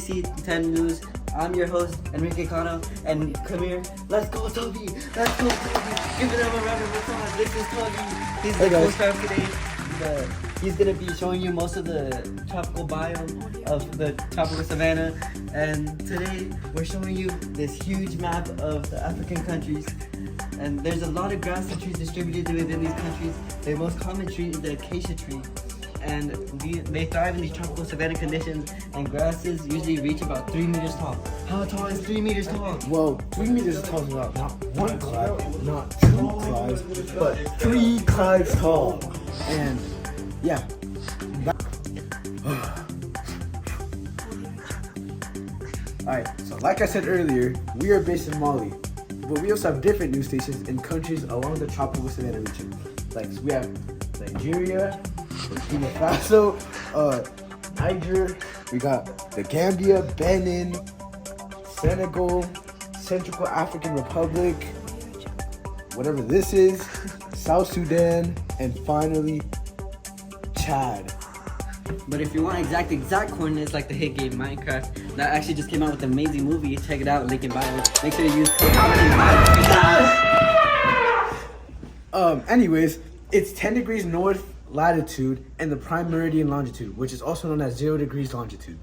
ABC 10 News. I'm your host, Enrique Cano, and come here. Let's go, Toby! Let's go, Toby! Give it up a round of applause. This is Toby. He's the co-star of today. He's gonna be showing you most of the tropical biome of the tropical savanna. And today, we're showing you this huge map of the African countries. And there's a lot of grass and trees distributed within these countries. The most common tree is the acacia tree. And they thrive in these tropical savanna conditions, and grasses usually reach about 3 meters tall. How tall is 3 meters tall? Well, 3 meters tall is not one clive, not two clives, but 3 clives tall. And yeah. Alright, so like I said earlier, we are based in Mali, but we also have different news stations in countries along the tropical savanna region. Like, so we have Nigeria, Burkina Faso, Niger, we got the Gambia, Benin, Senegal, Central African Republic, whatever this is, South Sudan, and finally, Chad. But if you want exact coordinates like the hit game Minecraft, that actually just came out with an amazing movie. Check it out, link in bio. Make sure to use code Anyways, it's 10 degrees north latitude and the prime meridian longitude, which is also known as 0 degrees longitude.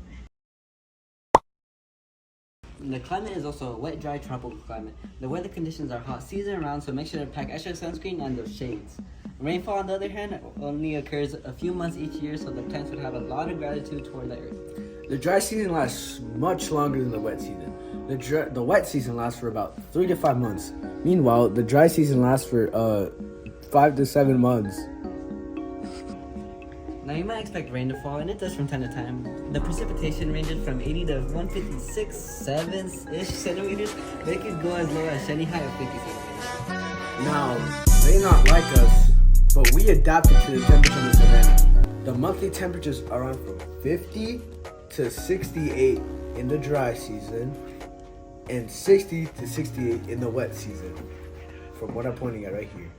The climate is also a wet, dry, tropical climate. The weather conditions are hot season round, so make sure to pack extra sunscreen and those shades. Rainfall, on the other hand, only occurs a few months each year, so the plants would have a lot of gratitude toward the earth. The dry season lasts much longer than the wet season. The wet season lasts for about 3 to 5 months. Meanwhile, the dry season lasts for 5 to 7 months. Now you might expect rain to fall, and it does from time to time. The precipitation ranges from 80 to 156, 7-ish centimeters. They could go as low as shedding high of 50 centimeters. Now, they not like us, but we adapted to the temperature in the savannah. The monthly temperatures are around from 50 to 68 in the dry season and 60 to 68 in the wet season, from what I'm pointing at right here.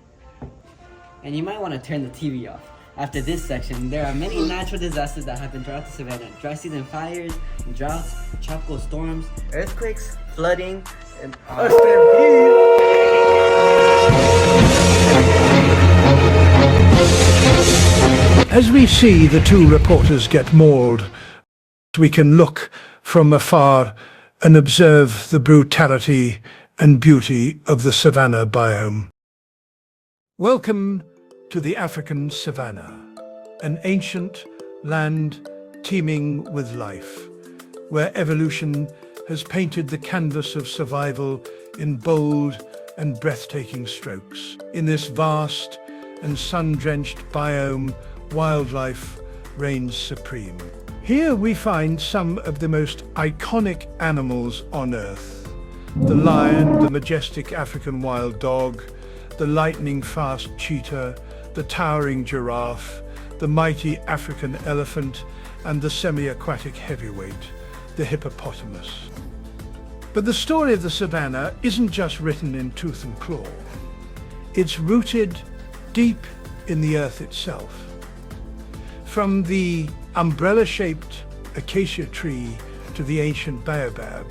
And you might want to turn the TV off. After this section, there are many natural disasters that happen throughout the savannah. Dry season fires, droughts, tropical storms, earthquakes, flooding, and a stampede. As we see the two reporters get mauled, we can look from afar and observe the brutality and beauty of the Savanna biome. Welcome to the African savanna, an ancient land teeming with life, where evolution has painted the canvas of survival in bold and breathtaking strokes. In this vast and sun-drenched biome, wildlife reigns supreme. Here we find some of the most iconic animals on Earth. The lion, the majestic African wild dog, the lightning-fast cheetah, the towering giraffe, the mighty African elephant, and the semi-aquatic heavyweight, the hippopotamus. But the story of the savannah isn't just written in tooth and claw. It's rooted deep in the earth itself. From the umbrella-shaped acacia tree to the ancient baobab,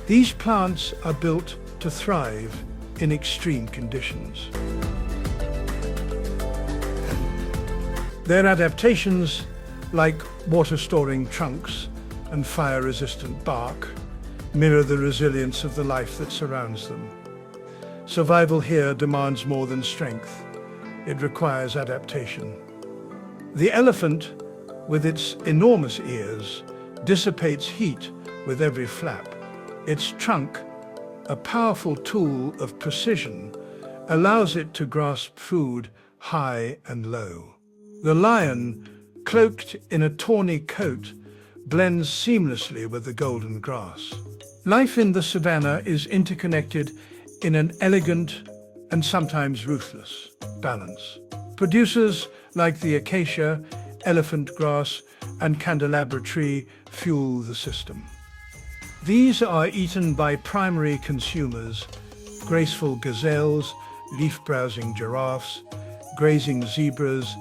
these plants are built to thrive in extreme conditions. Their adaptations, like water-storing trunks and fire-resistant bark, mirror the resilience of the life that surrounds them. Survival here demands more than strength. It requires adaptation. The elephant, with its enormous ears, dissipates heat with every flap. Its trunk, a powerful tool of precision, allows it to grasp food high and low. The lion, cloaked in a tawny coat, blends seamlessly with the golden grass. Life in the savannah is interconnected in an elegant and sometimes ruthless balance. Producers like the acacia, elephant grass, and candelabra tree fuel the system. These are eaten by primary consumers, graceful gazelles, leaf-browsing giraffes, grazing zebras,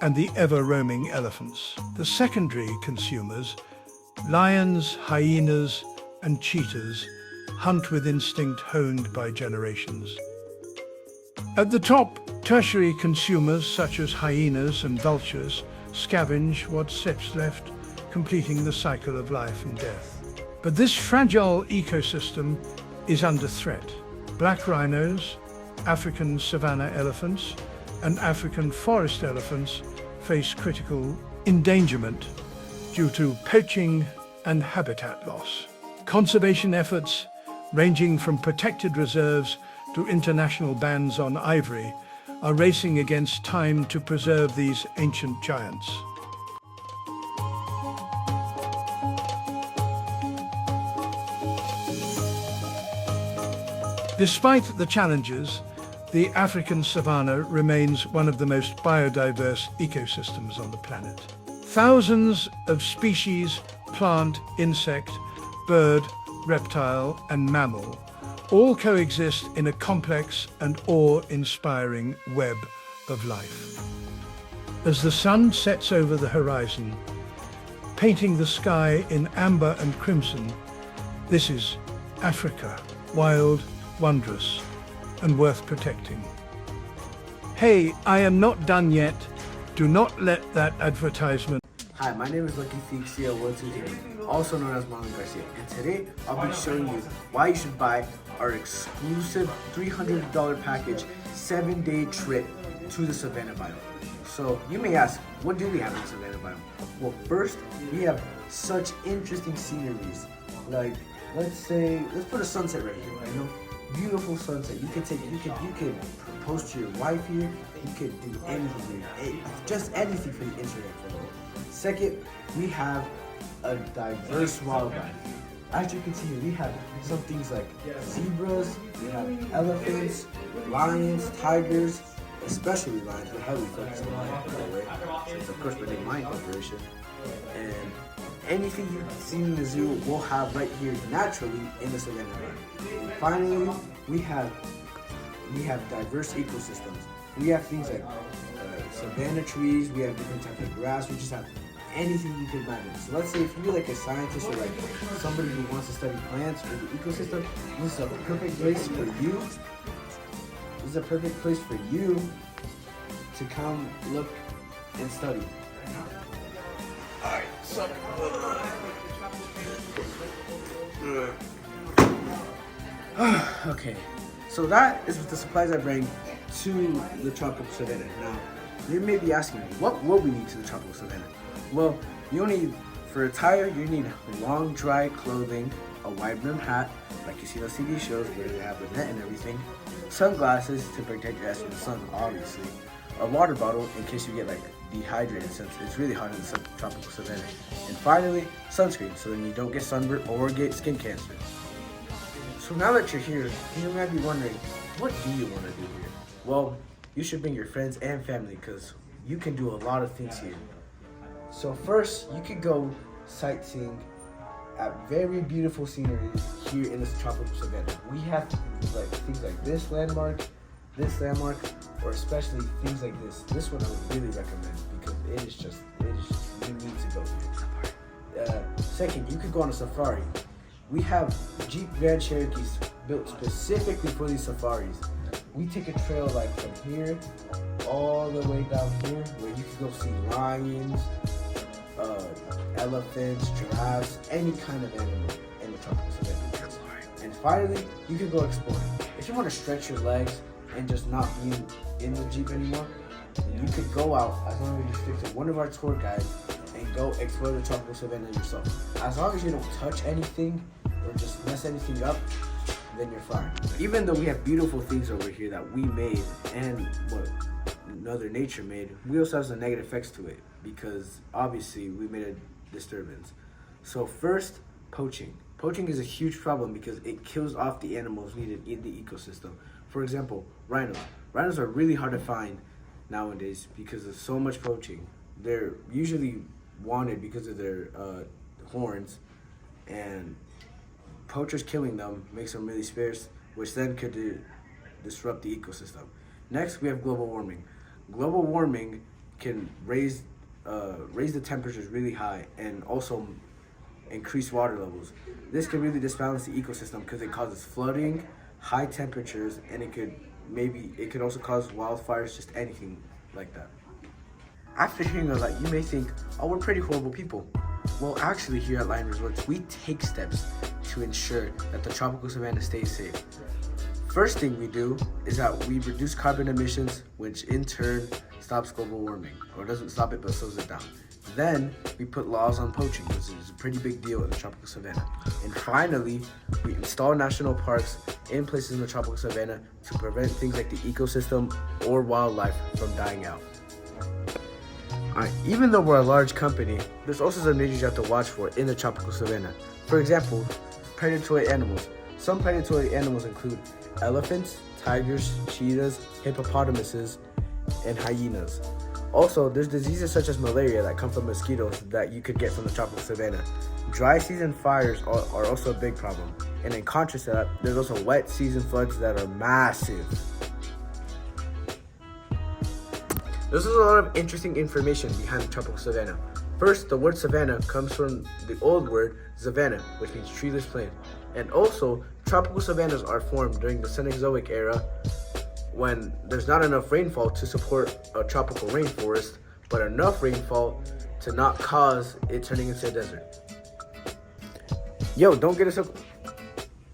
and the ever-roaming elephants. The secondary consumers, Lions, hyenas, and cheetahs hunt with instinct honed by generations. At the top, tertiary consumers such as hyenas and vultures scavenge what's left, completing the cycle of life and death. But this fragile ecosystem is under threat. Black rhinos, African savanna elephants, and African forest elephants face critical endangerment due to poaching and habitat loss. Conservation efforts, ranging from protected reserves to international bans on ivory, are racing against time to preserve these ancient giants. Despite the challenges, the African savanna remains one of the most biodiverse ecosystems on the planet. Thousands of species, plant, insect, bird, reptile, and mammal all coexist in a complex and awe-inspiring web of life. As the sun sets over the horizon, painting the sky in amber and crimson, this is Africa, wild, wondrous, and worth protecting. Hey, I am not done yet. Do not let that advertisement. Hi, my name is Lucky Feek CL123, also known as Marlon Garcia, and today I'll be showing you why you should buy our exclusive $300 package 7-day trip to the Savanna Biome. So you may ask, what do we have in the Savanna Biome? Well, first, we have such interesting sceneries. Like, let's put a sunset right here, you know? Beautiful sunset. You can post to your wife here. You could do anything here. Just anything for the internet photo. Second, we have a diverse wildlife. As you can see here, we have some things like zebras, we have elephants, lions, tigers, especially lions. We're heavily focused on lions, by the way, since of course we're doing lion corporation. And anything you see in the zoo, we'll have right here naturally in the Savanna Biome. Finally, we have diverse ecosystems. We have things like savanna trees. We have different types of grass. We just have anything you can imagine. So let's say if you're like a scientist or like somebody who wants to study plants or the ecosystem, this is a perfect place for you. This is a perfect place for you to come look and study. Alright, so okay, so that is what the supplies I bring to the tropical savanna. Now, you may be asking me, what will we need to the tropical savanna? Well, you'll need, for attire, you need long, dry clothing, a wide brim hat, like you see those TV shows where they have the net and everything, sunglasses to protect your eyes from the sun, obviously, a water bottle in case you get like dehydrated since it's really hot in the tropical savanna, and finally, sunscreen so then you don't get sunburn or get skin cancer. So now that you're here, you might be wondering, what do you want to do here? Well, you should bring your friends and family because you can do a lot of things here. So first, you could go sightseeing at very beautiful sceneries here in this tropical savanna. We have like things like this landmark, or especially things like this. This one I would really recommend because it is just you need to go here. Second, you could go on a safari. We have Jeep Grand Cherokees built specifically for these safaris. We take a trail like from here all the way down here where you can go see lions, elephants, giraffes, any kind of animal in the tropical savanna. And finally, you can go exploring. If you want to stretch your legs and just not be in the Jeep anymore, you could go out as long as you stick to one of our tour guides and go explore the tropical savanna yourself. As long as you don't touch anything or just mess anything up, then you're fine. Even though we have beautiful things over here that we made and what Mother Nature made, we also have some negative effects to it because obviously we made a disturbance. So first, poaching. Poaching is a huge problem because it kills off the animals needed in the ecosystem. For example, rhinos. Rhinos are really hard to find nowadays because of so much poaching. They're usually wanted because of their horns, and poachers killing them makes them really scarce, which then could disrupt the ecosystem. Next, we have global warming. Global warming can raise the temperatures really high and also increased water levels. This can really disbalance the ecosystem because it causes flooding, high temperatures, and it could also cause wildfires, just anything like that. After hearing all that, you may think, oh, we're pretty horrible people. Well, actually, here at Lion Resorts, we take steps to ensure that the tropical savanna stays safe. First thing we do is that we reduce carbon emissions, which in turn stops global warming, or doesn't stop it, but slows it down. Then we put laws on poaching, which is a pretty big deal in the tropical savanna. And finally, we install national parks in places in the tropical savanna to prevent things like the ecosystem or wildlife from dying out. Alright, even though we're a large company, there's also some dangers you have to watch for in the tropical savanna. For example, predatory animals. Some predatory animals include elephants, tigers, cheetahs, hippopotamuses, and hyenas. Also, there's diseases such as malaria that come from mosquitoes that you could get from the tropical savanna. Dry season fires are also a big problem. And in contrast to that, there's also wet season floods that are massive. There's a lot of interesting information behind the tropical savanna. First, the word savanna comes from the old word savanna, which means treeless plain. And also, tropical savannas are formed during the Cenozoic era when there's not enough rainfall to support a tropical rainforest, but enough rainfall to not cause it turning into a desert. Yo, don't get us up.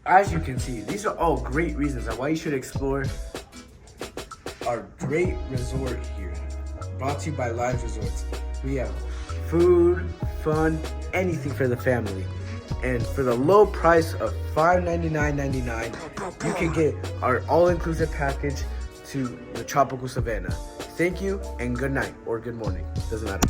As you can see, these are all great reasons on why you should explore our great resort here, brought to you by Live Resorts. We have food, fun, anything for the family. And for the low price of $599.99, you can get our all-inclusive package to the tropical savanna. Thank you and good night or good morning. Doesn't matter.